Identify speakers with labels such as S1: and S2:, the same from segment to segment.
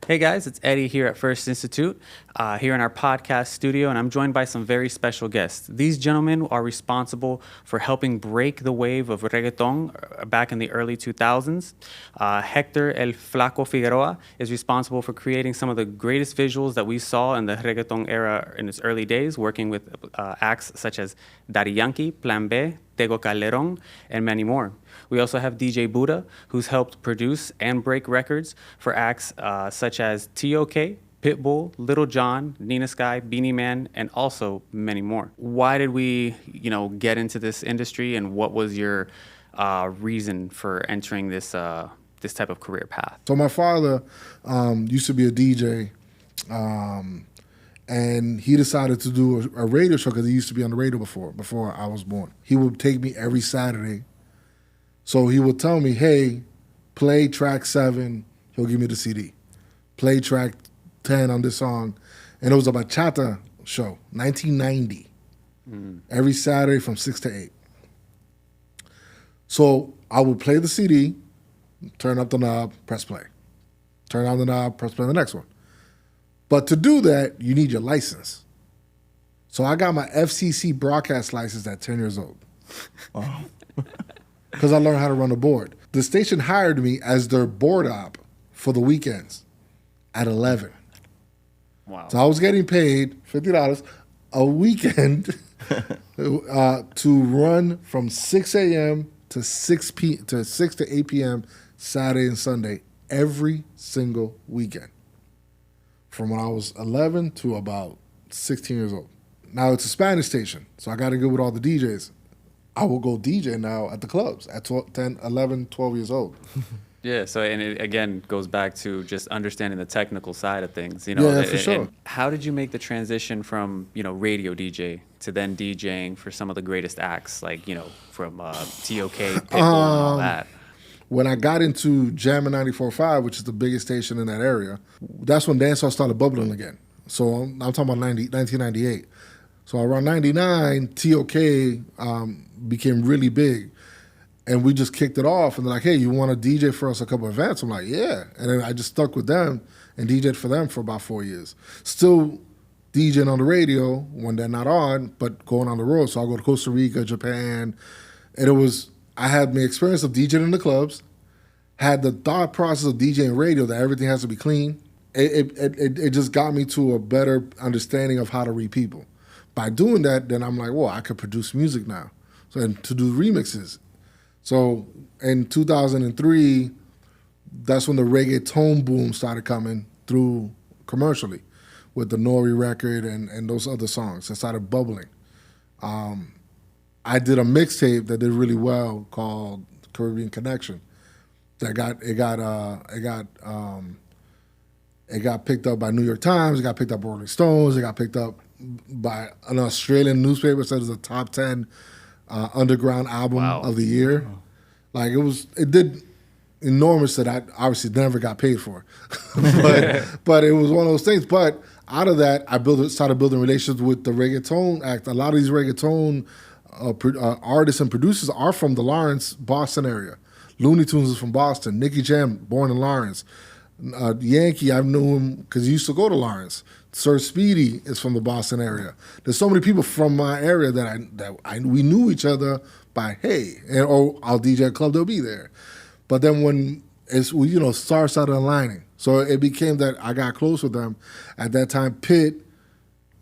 S1: Hey guys, it's Eddie here at F.I.R.S.T Institute, here in our podcast studio, and I'm joined by some very special guests. These gentlemen are responsible for helping break the wave of reggaeton back in the early 2000s. Hector El Flaco Figueroa is responsible for creating some of the greatest visuals that we saw in the reggaeton era in its early days, working with acts such as Daddy Yankee, Plan B, Tego Calderon, and many more. We also have DJ Buddha, who's helped produce and break records for acts such as T.O.K., Pitbull, Little John, Nina Sky, Beanie Man, and also many more. Why did we, get into this industry, and what was your reason for entering this type of career path?
S2: So my father used to be a DJ, and he decided to do a radio show because he used to be on the radio before I was born. He would take me every Saturday. So he would tell me, hey, play track 7, he'll give me the CD. Play track 10 on this song. And it was a bachata show, 1990, every Saturday from 6 to 8. So I would play the CD, turn up the knob, press play. Turn on the knob, press play on the next one. But to do that, you need your license. So I got my FCC broadcast license at 10 years old. Wow. Because I learned how to run a board. The station hired me as their board op for the weekends at 11.
S1: Wow.
S2: So I was getting paid $50 a weekend to run from 6 a.m. to 6 to 8 p.m. Saturday and Sunday every single weekend. From when I was 11 to about 16 years old. Now it's a Spanish station, so I got to go with all the DJs. I will go DJ now at the clubs at 10, 11, 12 years old.
S1: Yeah, so and it again goes back to just understanding the technical side of things,
S2: Yeah, for sure.
S1: And how did you make the transition from, radio DJ to then DJing for some of the greatest acts, like, from T.O.K., Pitbull, and all that?
S2: When I got into Jammin' 94.5, which is the biggest station in that area, that's when dancehall started bubbling again. So I'm talking about 1998. So around 99, T.O.K. Became really big. And we just kicked it off. And they're like, hey, you want to DJ for us a couple of events? I'm like, yeah. And then I just stuck with them and DJed for them for about 4 years. Still DJing on the radio when they're not on, but going on the road. So I'll go to Costa Rica, Japan. And I had my experience of DJing in the clubs, had the thought process of DJing radio that everything has to be clean. It just got me to a better understanding of how to read people. By doing that, then I'm like, well, I could produce music now. So, and to do remixes. So in 2003, that's when the reggaeton boom started coming through commercially with the Nori record and those other songs. It started bubbling. I did a mixtape that did really well called Caribbean Connection. That got picked up by New York Times. It got picked up by Rolling Stones. It got picked up by an Australian newspaper. Said it was a top 10 underground album of the year. Like it did enormous that I obviously never got paid for, but it was one of those things. But out of that, I started building relationships with the reggaeton act. A lot of these reggaeton artists and producers are from the Lawrence, Boston area. Looney Tunes is from Boston. Nicky Jam, born in Lawrence. Yankee, I knew him because he used to go to Lawrence. Sir Speedy is from the Boston area. There's so many people from my area that we knew each other by hey, or I'll DJ a club, they'll be there. But then when stars started aligning, so it became that I got close with them. At that time, Pitt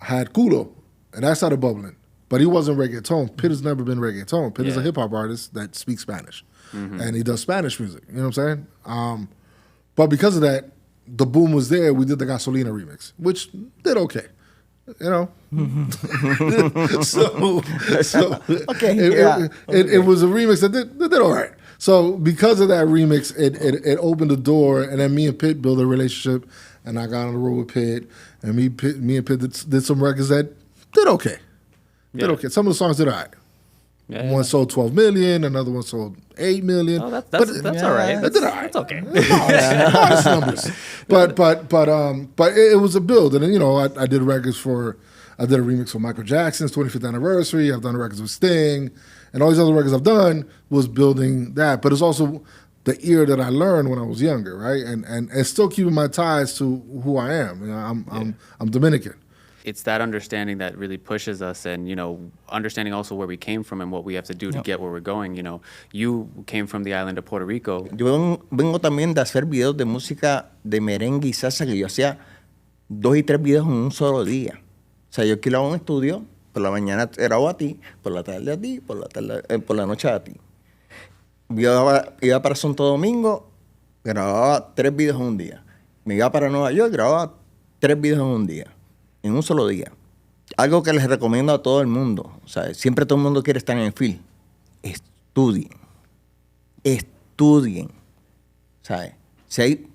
S2: had Culo, and that started bubbling. But he wasn't reggaeton. Pitt has never been reggaeton. Pitt is a hip hop artist that speaks Spanish, and he does Spanish music. You know what I'm saying? But because of that, the boom was there. We did the Gasolina remix, which did okay. So okay, it was a remix that did all right. So because of that remix, it opened the door, and then me and Pitt built a relationship, and I got on the road with Pitt, and me and Pitt did some records that did okay. Did okay. Some of the songs did all right. One sold 12 million, another one sold 8 million.
S1: Oh, that's all right.
S2: That did all right.
S1: That's okay.
S2: Modest numbers. But it was a build. And then, I did records I did a remix for Michael Jackson's 25th anniversary. I've done records with Sting. And all these other records I've done was building that. But it's also the ear that I learned when I was younger, right? And still keeping my ties to who I am. You know, I'm Dominican.
S1: It's that understanding that really pushes us, and understanding also where we came from and what we have to do to get where we're going. You came from the island of Puerto Rico.
S3: Yo vengo también de hacer videos de música de merengue y salsa, que yo hacía 2 y 3 videos en un solo día. O sea, yo alquilaba un estudio, por la mañana grabo a ti, por la tarde a ti, por la noche a ti. Iba para Santo Domingo, grababa 3 videos en un día. Me iba para Nueva York, grababa 3 videos en un día. En un solo día. Algo que les recomiendo a todo el mundo. O sea, siempre todo el mundo quiere estar en el film. Estudien. Estudien. ¿Sabes? Si hay,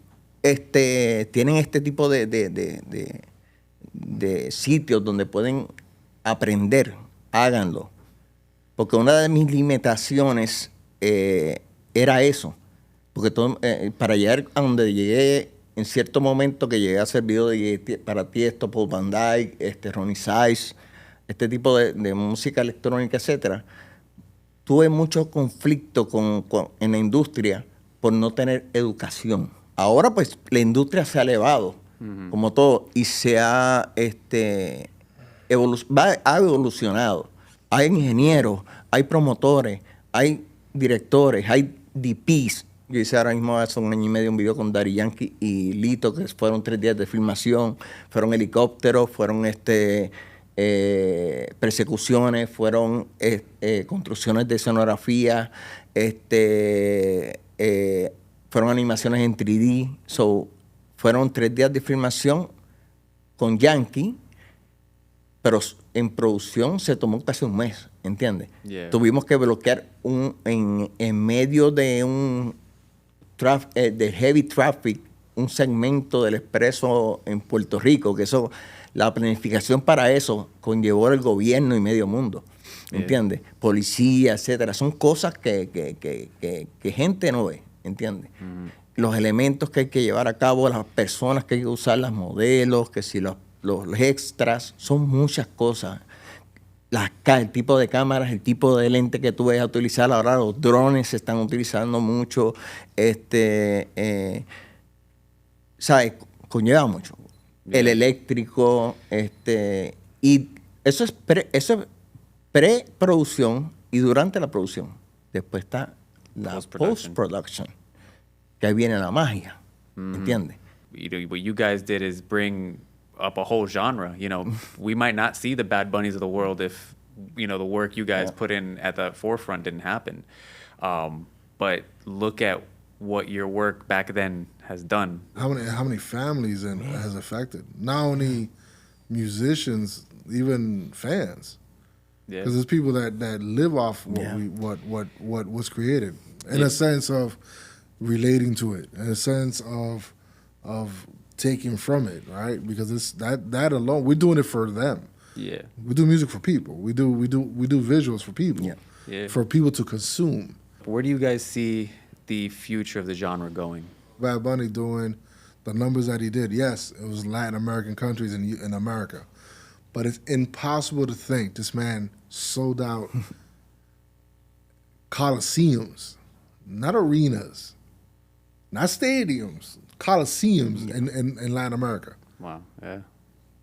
S3: tienen este tipo de sitios donde pueden aprender, háganlo. Porque una de mis limitaciones era eso. Porque para llegar a donde llegué, en cierto momento que llegué a hacer videos para Tiesto, Paul Van Dyke, Ronnie Size, este tipo de música electrónica, etcétera, tuve mucho conflicto en la industria por no tener educación. Ahora, pues, la industria se ha elevado, como todo, y se ha evolucionado. Hay ingenieros, hay promotores, hay directores, hay DPs. Yo hice ahora mismo hace 1 año y medio un video con Daddy Yankee y Lito, que fueron 3 días de filmación, fueron helicópteros, fueron persecuciones, fueron construcciones de escenografía, fueron animaciones en 3D. Fueron 3 días de filmación con Yankee, pero en producción se tomó casi 1 mes, ¿entiendes?
S1: Yeah.
S3: Tuvimos que bloquear en medio de de heavy traffic, un segmento del expreso en Puerto Rico, que eso, la planificación para eso conllevó el gobierno y medio mundo, ¿entiendes? Yeah. Policía, etcétera. Son cosas que gente no ve, ¿entiendes? Los elementos que hay que llevar a cabo, las personas que hay que usar, los modelos, que si los extras, son muchas cosas. El tipo de cámaras, el tipo de lente que tú vayas a utilizar. Ahora los drones se están utilizando mucho. ¿Sabes? Conlleva mucho. Yeah. El eléctrico, y eso es preproducción y durante la producción. Después está la post-production, que ahí viene la magia, ¿entiendes?
S1: What you guys did is bring up a whole genre. We might not see the Bad Bunnies of the world if the work you guys put in at the forefront didn't happen. But look at what your work back then has done.
S2: How many families has affected? Not only musicians, even fans.
S1: Yeah.
S2: Because there's people that live off what was created, in a sense of relating to it, in a sense of taking from it, right? Because it's that alone, we're doing it for them.
S1: Yeah.
S2: We do music for people. We do visuals for people.
S1: Yeah.
S2: For people to consume.
S1: Where do you guys see the future of the genre going?
S2: Bad Bunny doing the numbers that he did. Yes, it was Latin American countries in America. But it's impossible to think this man sold out coliseums, not arenas, not stadiums, coliseums in Latin America.
S1: Wow, yeah.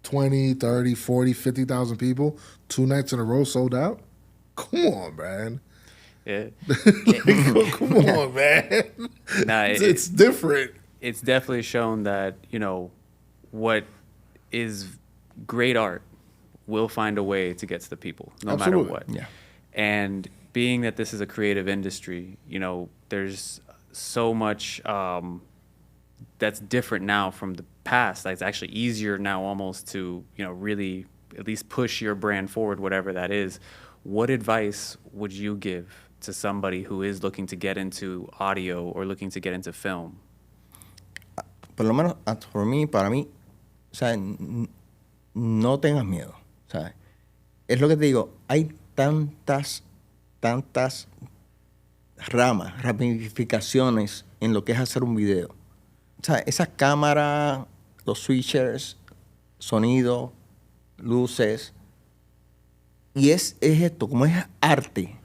S2: 20, 30, 40, 50,000 people, 2 nights in a row sold out? Come on, man.
S1: Yeah.
S2: Come on, man.
S1: Nah,
S2: it's different.
S1: It's definitely shown that, what is great art will find a way to get to the people, no matter what.
S3: Yeah.
S1: And being that this is a creative industry, there's so much that's different now from the past. It's actually easier now almost to, really at least push your brand forward, whatever that is. What advice would you give to somebody who is looking to get into audio or looking to get into film?
S3: Por lo menos, para mí, o sea, no tengas miedo, ¿sabes? Es lo que te digo, hay tantas ramificaciones en lo que es hacer un video. O sea, esa cámara, los switchers, sonido, luces, y es esto, como es arte,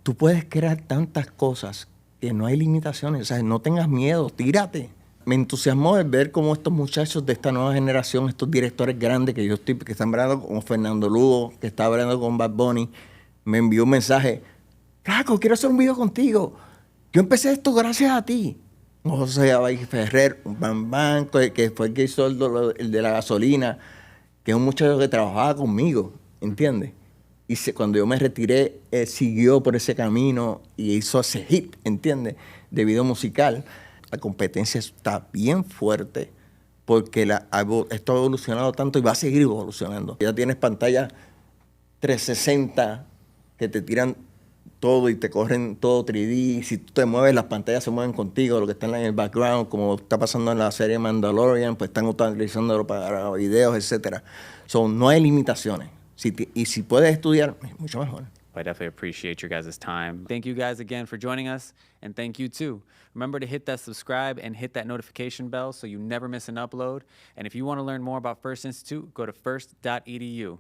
S3: tú puedes crear tantas cosas que no hay limitaciones, o sea, no tengas miedo, tírate. Me entusiasmó el ver cómo estos muchachos de esta nueva generación, estos directores grandes que que están hablando con Fernando Lugo, que está hablando con Bad Bunny, me envió un mensaje: Flaco, quiero hacer un video contigo. Yo empecé esto gracias a ti. José Abay Ferrer, un Bam, que fue el que hizo el de la gasolina, que es un muchacho que trabajaba conmigo, ¿entiendes? Y cuando yo me retiré, siguió por ese camino y hizo ese hit, ¿entiendes? De video musical. La competencia está bien fuerte porque esto ha evolucionado tanto y va a seguir evolucionando. Ya tienes pantallas 360 que te tiran todo y te corren todo 3D. Si tú te mueves, las pantallas se mueven contigo, lo que está en el background, como está pasando en la serie Mandalorian, pues están utilizándolo para videos, etc. No hay limitaciones. Y si puedes estudiar, mucho mejor.
S1: I definitely appreciate your guys' time. Thank you guys again for joining us, and thank you too. Remember to hit that subscribe and hit that notification bell so you never miss an upload. And if you want to learn more about F.I.R.S.T Institute, go to first.edu.